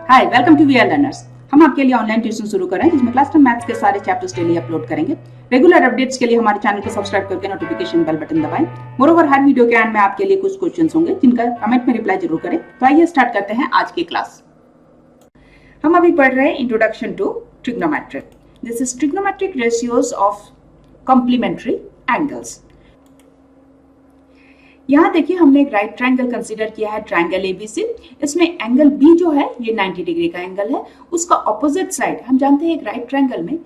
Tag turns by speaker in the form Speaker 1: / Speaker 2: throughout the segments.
Speaker 1: Hi, welcome to VRLearners। हम आपके लिए ऑनलाइन ट्यूशन शुरू कर रहे हैं जिसमें क्लास 10 मैथ्स के सारे चैप्टर्स डेली अपलोड करेंगे। रेगुलर अपडेट्स के लिए हमारे चैनल को सब्सक्राइब करके नोटिफिकेशन बेल बटन दबाएं। मोरोवर हर वीडियो के एंड में आपके लिए कुछ क्वेश्चंस होंगे जिनका कमेंट में रिप्लाई जरूर करें। तो आइए स्टार्ट करते हैं आज की क्लास। हम अभी पढ़ रहे हैं introduction to trigonometry. This is trigonometric ratios of complementary angles. यहाँ देखिए हमने एक राइट ट्रायंगल कंसीडर किया है, ट्रायंगल ABC। इसमें एंगल B जो है ये 90 डिग्री का एंगल है। उसका ऑपोजिट साइड हम जानते हैं, एक राइट ट्रायंगल में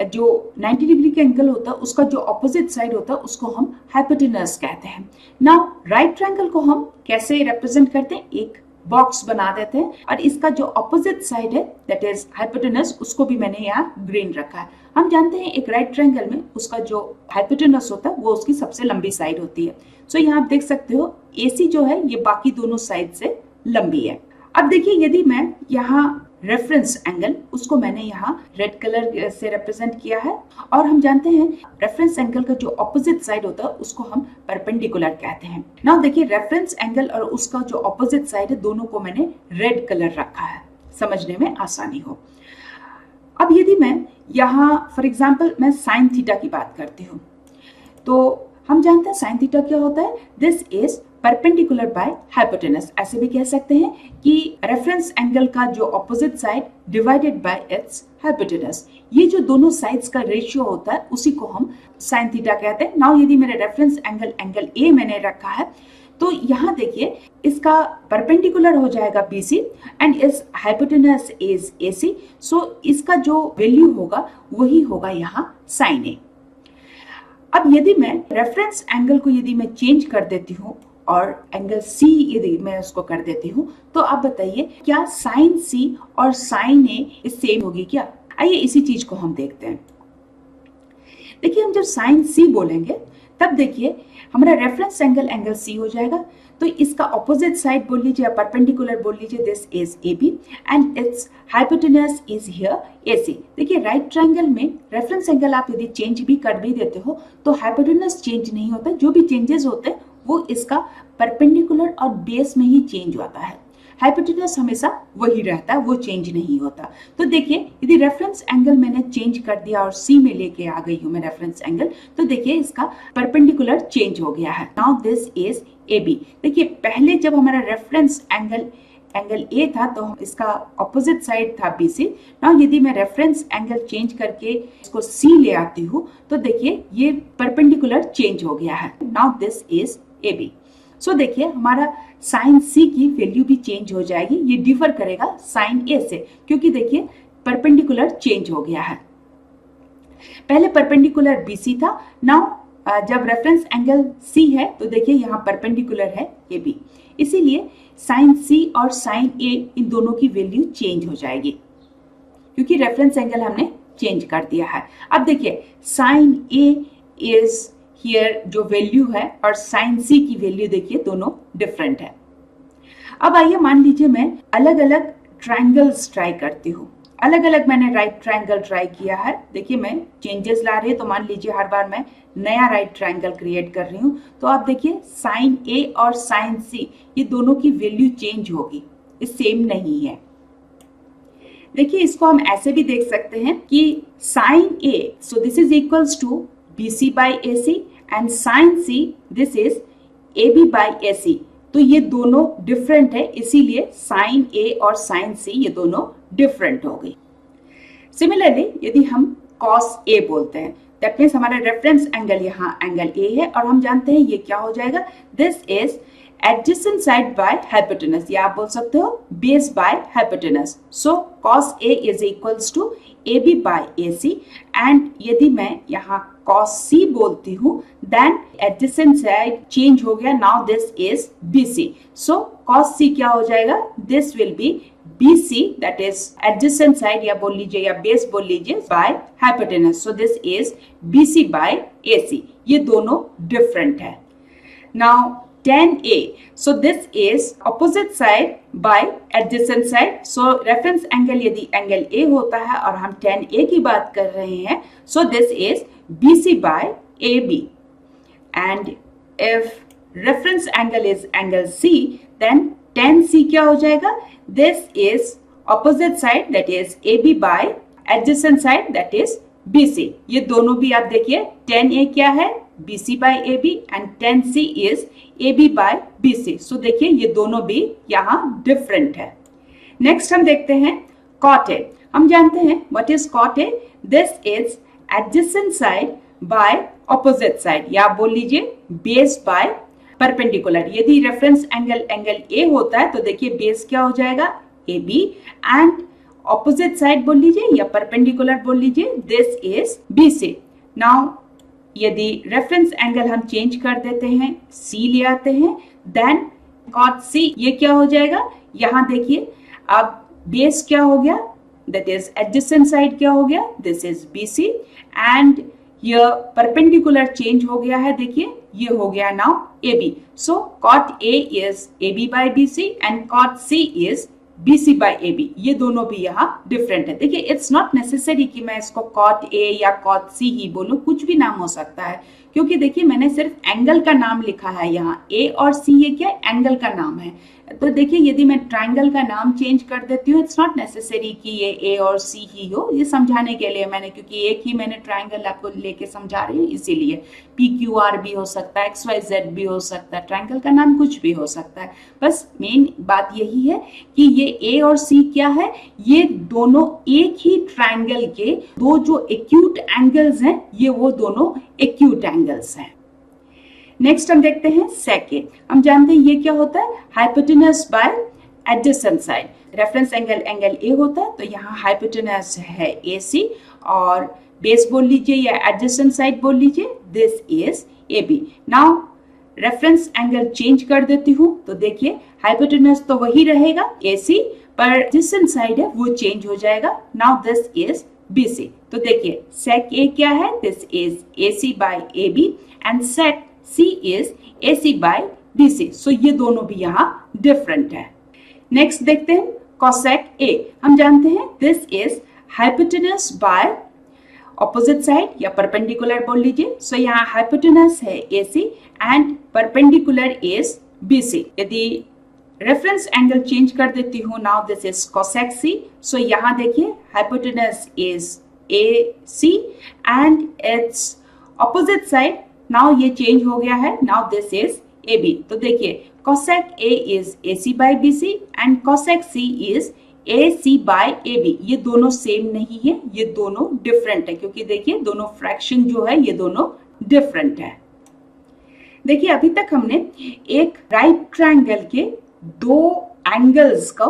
Speaker 1: जो 90 डिग्री का एंगल होता है उसका जो ऑपोजिट साइड होता है उसको हम हाइपोटेनस कहते हैं। नाउ राइट ट्रायंगल को हम कैसे रिप्रेजेंट करते हैं, एक बॉक्स बना देते हैं और इसका जो ऑपोजिट साइड है दैट इज हाइपोटेनस, उसको भी मैंने यहाँ ग्रीन रखा है। हम जानते हैं एक राइट ट्रायंगल में उसका जो हाइपोटेनस होता है वो उसकी सबसे लंबी साइड होती है। सो यहाँ आप देख सकते हो AC जो है ये बाकी दोनों साइड से लंबी है। अब देखिए यदि मैं यहाँ रेफरेंस एंगल उसको मैंने यहाँ रेड कलर से रिप्रेजेंट किया है और हम जानते हैं रेफरेंस एंगल का जो ऑपोजिट साइड होता है उसको हम परपेंडिकुलर कहते हैं। नाउ देखिए रेफरेंस एंगल और उसका जो ऑपोजिट साइड है दोनों को मैंने रेड कलर रखा है, समझने में आसानी हो। अब यदि मैं यहाँ फॉर एग्जाम्पल मैं साइन थीटा की बात करती हूँ तो हम जानते हैं साइन थीटा क्या होता है, this is perpendicular by hypotenuse. ऐसे भी कह सकते हैं कि रेफरेंस एंगल का जो opposite side divided by it's hypotenuse. ये जो दोनों साइड्स का रेशियो होता है उसी को हम साइन थीटा कहते हैं। नाउ यदि मेरा रेफरेंस एंगल A मैंने रखा है तो यहाँ देखिए इसका परपेंडिकुलर हो जाएगा BC एंड इस हाइपोटेनस इज AC। सो इसका जो वैल्यू होगा वही होगा यहाँ साइन A। अब यदि मैं रेफरेंस एंगल को यदि मैं चेंज कर देती हूँ और एंगल C यदि मैं उसको कर देती हूँ तो आप बताइए क्या साइन C और साइन A सेम होगी क्या? आइए इसी चीज को हम देखते हैं। देखिए हम जब साइन C बोलेंगे तब देखिए हमारा रेफरेंस एंगल C हो जाएगा तो इसका ऑपोजिट साइड बोल लीजिए या परपेंडिकुलर बोल लीजिए, this is AB and it's hypotenuse is here AC। देखिए राइट ट्रायंगल में रेफरेंस एंगल आप यदि चेंज भी कर भी देते हो तो हाइपोटेनस चेंज नहीं होता, जो भी चेंजेस होते हैं वो इसका परपेंडिकुलर और बेस में ही चेंज होता है। हाइपोटेनस हमेशा वही रहता है, वो चेंज नहीं होता। तो देखिए यदि रेफरेंस एंगल मैंने चेंज कर दिया और C में लेके आ गई हूँ मैं रेफरेंस एंगल, तो देखिए इसका परपेंडिकुलर चेंज हो गया है। Now this is AB। देखिए पहले जब हमारा रेफरेंस एंगल A था तो इसका ऑपोजिट साइड था BC। नाउ यदि मैं रेफरेंस एंगल चेंज करके इसको C ले आती हूँ तो देखिए ये परपेंडिकुलर चेंज हो गया है। Now this is AB। सो देखिए हमारा साइन C की वैल्यू भी चेंज हो जाएगी, ये डिफर करेगा साइन A से क्योंकि देखिए परपेंडिकुलर चेंज हो गया है। पहले परपेंडिकुलर BC था, नाउ जब रेफरेंस एंगल C है तो देखिए यहाँ परपेंडिकुलर है AB, इसीलिए साइन C और साइन A इन दोनों की वैल्यू चेंज हो जाएगी क्योंकि रेफरेंस एंगल हमने चेंज कर दिया है। अब देखिए साइन A इज हियर जो वैल्यू है और साइन C की वैल्यू देखिए दोनों डिफरेंट है। अब आइए मान लीजिए मैं अलग अलग ट्रायंगल्स ट्राई करती हूँ, अलग अलग मैंने राइट ट्रायंगल ट्राई किया है। देखिए मैं चेंजेस ला रही हूँ तो मान लीजिए हर बार मैं नया राइट ट्रायंगल क्रिएट कर रही हूँ तो आप देखिए साइन A और साइन C ये दोनों की वैल्यू चेंज होगी, ये सेम नहीं है। देखिए इसको हम ऐसे भी देख सकते हैं कि sine A so this is equals to BC by AC and sine C this is AB by AC। तो ये दोनों डिफरेंट है, इसीलिए साइन A और साइन C ये दोनों डिफरेंट हो गई। सिमिलरली यदि हम cos A बोलते हैं दैट मीन्स हमारा रेफरेंस एंगल यहाँ एंगल A है और हम जानते हैं ये क्या हो जाएगा, this is adjacent side by hypotenuse, या आप बोल सकते हो base by hypotenuse. So cos A is equals to AB by AC and यदि मैं यहाँ cos C बोलती हूँ देन एडजेसेंट साइड चेंज हो गया, now this is BC। So cos C क्या हो जाएगा, this will be BC that is adjacent side या बोल लीजिए या बेस बोल लीजिए bye hypotenuse. So this is BC by AC, ये दोनों डिफरेंट है। Now tan A, so this is opposite side by adjacent side. So reference angle यदि angle A होता है और हम tan A की बात कर रहे हैं, so this is BC by AB. And if reference angle is angle C, then tan C क्या हो जाएगा, this is opposite side that is AB by adjacent side that is BC. ये दोनों भी आप देखिए 10A क्या है BC by AB and 10C is AB by BC. So देखिए ये दोनों भी यहाँ different है. Next हम देखते हैं cot A. हम जानते हैं what is cot A? This is adjacent side by opposite side या आप बोल लीजिए base by परपेंडिकुलर. यदि रेफरेंस एंगल ए होता है तो देखिए बेस क्या हो जाएगा A B and opposite side बोल लीजिए या परपेंडिकुलर बोल लीजिए this is B C. Now यदि रेफरेंस एंगल हम चेंज कर देते हैं सी ले आते हैं देन कॉट सी ये क्या हो जाएगा. यहाँ देखिए अब बेस क्या हो गया दैट इज एडजेसेंट साइड क्या हो गया this is B C and यह परपेंडिकुलर चेंज हो गया है. देखिए ये हो गया now AB. So cot A is AB by BC and cot C is BC by AB. ये दोनों भी यहाँ डिफरेंट है. देखिए इट्स नॉट नेसेसरी कि मैं इसको cot A या cot C ही बोलूँ, कुछ भी नाम हो सकता है क्योंकि देखिए मैंने सिर्फ एंगल का नाम लिखा है यहाँ. A और C ये क्या एंगल का नाम है. तो देखिए यदि मैं ट्राइंगल का नाम चेंज कर देती हूँ इट्स नॉट नेसेसरी कि ये A और C ही हो. ये समझाने के लिए मैंने क्योंकि एक ही मैंने ट्राइंगल आपको लेके समझा रही हूँ इसीलिए. PQR भी हो सकता है XYZ भी हो सकता है. ट्राइंगल का नाम कुछ भी हो सकता है. बस मेन बात यही है कि ये A और C क्या है ये दोनों एक ही ट्राइंगल के दो जो एक्यूट एंगल्स हैं ये वो दोनों एक्यूट एंगल्स हैं. नेक्स्ट हम देखते हैं सेक. हम जानते हैं ये क्या होता है hypotenuse by adjacent side. Reference angle A होता है तो यहाँ हाइपोटेनस है AC और बेस बोल लीजिए या एडजेसेंट साइड बोल लीजिए this is AB. Now reference angle change कर देती हूँ तो देखिए हाइपोटेनस तो वही रहेगा AC पर एडजेसेंट साइड है वो चेंज हो जाएगा. Now this is BC. तो देखिए सेक A क्या है this is AC by AB and sec C is AC by BC. So ये दोनों भी यहाँ डिफरेंट है. नेक्स्ट देखते हैं cosec A. हम जानते हैं this is hypotenuse by opposite side या परपेंडिकुलर बोल लीजिए. सो यहाँ हाइपोटेनस है AC and perpendicular is BC. यदि रेफरेंस एंगल चेंज कर देती हूँ now this is cosec C. So यहाँ देखिए hypotenuse is AC and it's opposite side now ये चेंज हो गया है नाउ दिस इज AB. तो देखिए cosec A is AC by BC and cosec C is AC by AB. ये दोनों सेम नहीं है ये दोनों डिफरेंट है क्योंकि देखिए दोनों फ्रैक्शन जो है ये दोनों डिफरेंट है. देखिए अभी तक हमने एक राइट ट्रायंगल के दो एंगल्स को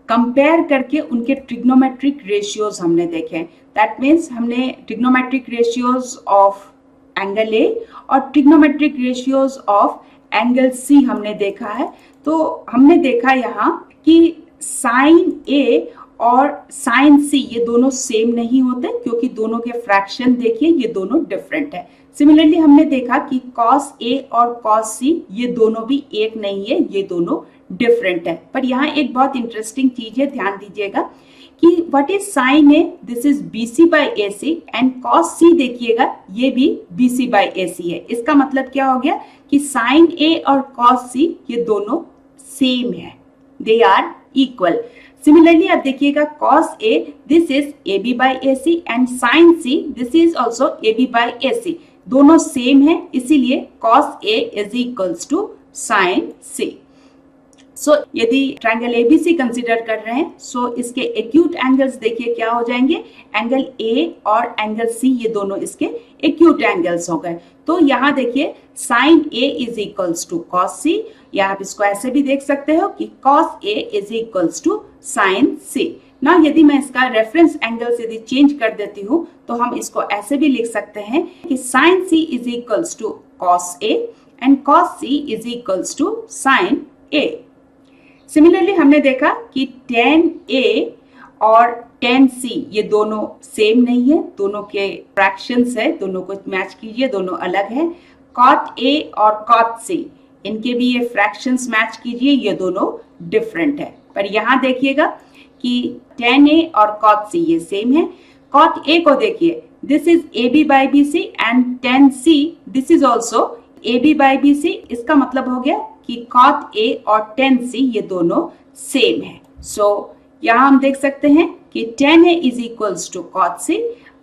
Speaker 1: कंपेयर करके उनके ट्रिग्नोमेट्रिक रेशियोज हमने देखे. दैट मीन्स हमने trigonometric ratios of angle A और trigonometric ratios of angle C हमने देखा है. तो हमने देखा यहाँ कि साइन ए और साइन सी ये दोनों सेम नहीं होते क्योंकि दोनों के फ्रैक्शन देखिए ये दोनों डिफरेंट है. सिमिलरली हमने देखा कि कॉस ए और कॉस सी ये दोनों भी एक नहीं है ये दोनों डिफरेंट है. पर यहाँ एक बहुत इंटरेस्टिंग चीज है ध्यान दीजिएगा कि what is sine A this is BC by AC and cos C देखिएगा ये भी BC by AC है. इसका मतलब क्या हो गया कि साइन A और कॉस C ये दोनों सेम है दे आर इक्वल. सिमिलरली आप देखिएगा cos A this is AB by AC and sine C this is also AB by AC. दोनों सेम है इसीलिए cos A is equals to sine C. So यदि triangle ABC consider कर रहे हैं सो इसके एक्यूट एंगल्स देखिए क्या हो जाएंगे एंगल A और एंगल C ये दोनों इसके एक्यूट एंगल्स हो गए. तो यहाँ देखिए sine A is equals to cos C या आप इसको ऐसे भी देख सकते हो कि cos A is equals to sine C. ना यदि मैं इसका रेफरेंस एंगल यदि चेंज कर देती हूँ तो हम इसको ऐसे भी लिख सकते हैं कि sine C is equals to cos A and cos C is equals to sine A. Similarly हमने देखा कि tan A और tan C ये दोनों सेम नहीं है दोनों के फ्रैक्शंस है दोनों को मैच कीजिए दोनों अलग है. cot A और cot C इनके भी ये फ्रैक्शंस मैच कीजिए ये दोनों डिफरेंट है. पर यहाँ देखिएगा कि tan A और cot C ये सेम है. cot A को देखिए this is AB by BC and tan C this is also AB by BC. इसका मतलब हो गया कि cot A और tan C ये दोनों सेम है. सो यहाँ हम देख सकते हैं कि tan A is equals to cot C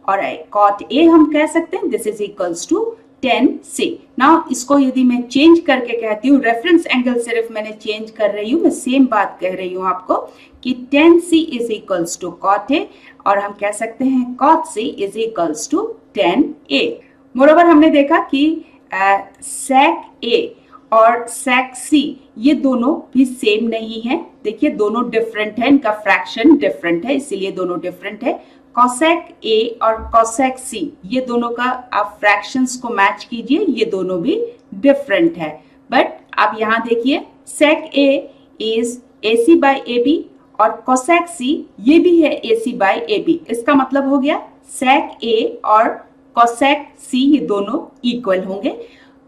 Speaker 1: और cot A हम कह सकते हैं this is equals to tan C। Now इसको यदि मैं चेंज करके कहती हूँ, रेफरेंस एंगल सिर्फ मैंने चेंज कर रही हूँ, मैं सेम बात कह रही हूँ आपको कि tan C is equals to cot A और हम कह सकते हैं cot C is equals to tan A। Moreover हमने देखा कि sec A और sec C ये दोनों भी सेम नहीं है। देखिए दोनों डिफरेंट है, इनका फ्रैक्शन डिफरेंट है, इसीलिए दोनों डिफरेंट है। cosec A और cosec C ये दोनों का आप फ्रैक्शंस को मैच कीजिए, ये दोनों भी डिफरेंट है। बट आप यहाँ देखिए sec A is AC by AB और cosec C ये भी है AC by AB। इसका मतलब हो गया sec A और cosec C ये दोनों इक्वल होंगे।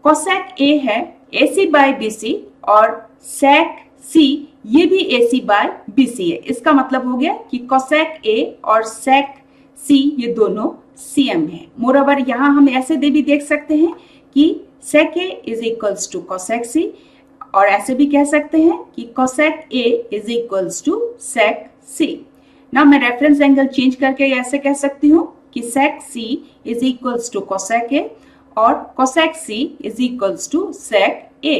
Speaker 1: cosec A है AC by BC और sec C ये भी AC by BC है। इसका मतलब हो गया कि cosec A और sec C ये दोनों CM है। मोरओवर यहाँ हम ऐसे भी देख सकते हैं कि sec A is equals to cosec C और ऐसे भी कह सकते हैं कि cosec A is equals to sec C। ना मैं रेफरेंस एंगल चेंज करके ऐसे कह सकती हूँ कि sec C is equals to cosec A और cosec C is equals to sec A।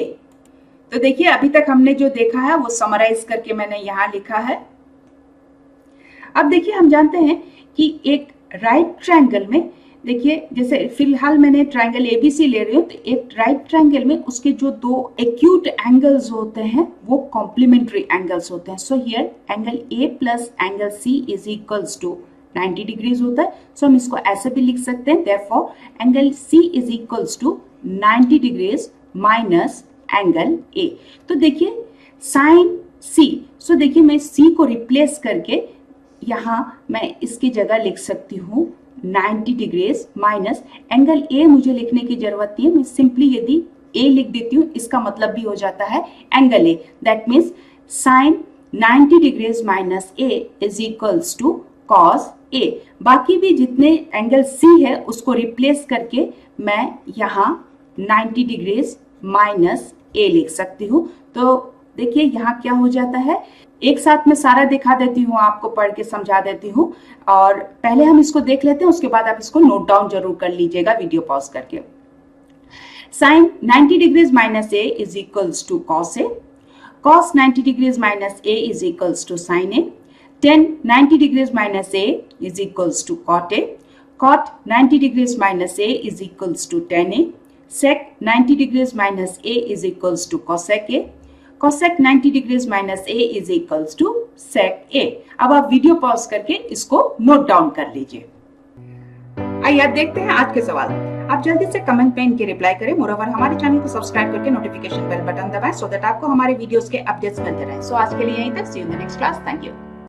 Speaker 1: तो देखिए अभी तक हमने जो देखा है वो समराइज करके मैंने यहाँ लिखा है। अब देखिए हम जानते हैं कि एक राइट ट्रायंगल में, देखिए जैसे फिलहाल मैंने ट्रायंगल ABC ले रही हूँ, तो एक राइट ट्रायंगल में उसके जो दो एक्यूट एंगल्स होते हैं वो कॉम्प्लीमेंट्री एंगल्स होते हैं। So here angle A plus angle C is equals to 90 degrees होता है। सो हम इसको ऐसे भी लिख सकते हैं, therefore angle C is equals to 90 degrees minus angle A। तो देखिए साइन C, सो देखिए मैं C को रिप्लेस करके यहाँ मैं इसकी जगह लिख सकती हूँ 90 डिग्रीज माइनस एंगल A। मुझे लिखने की जरूरत नहीं है, मैं सिंपली यदि A लिख देती हूँ इसका मतलब भी हो जाता है angle A। That means sine 90 degrees minus A is equals to cos A। बाकी भी जितने एंगल C है उसको रिप्लेस करके मैं यहाँ 90 डिग्रीज माइनस A लिख सकती हूँ। तो देखिए यहाँ क्या हो जाता है, एक साथ में सारा दिखा देती हूँ, आपको पढ़ के समझा देती हूँ और पहले हम इसको देख लेते हैं, उसके बाद आप इसको नोट डाउन जरूर कर लीजिएगा वीडियो पॉज करके। Sine 90 degrees minus A is equals to cos A, cos 90 degrees minus A is equals to sine A, tan 90 degrees minus A is equals to cot A, cot 90 degrees minus A is equals to tan A, sec 90 degrees minus A is equals to cosec A, cosec 90 degrees minus A is equals to sec A। अब आप video pause करके इसको note down कर लीजिए। आइए आप देखते हैं आज के सवाल। आप जल्दी से कमेंट में इनके रिप्लाई करें। मोरओवर हमारे चैनल को सब्सक्राइब करके नोटिफिकेशन बेल बटन दबाएं सो दैट आपको हमारे वीडियोस के अपडेट्स मिलते रहें। सो आज के लिए यहीं तक, see you in the next class. Thank you.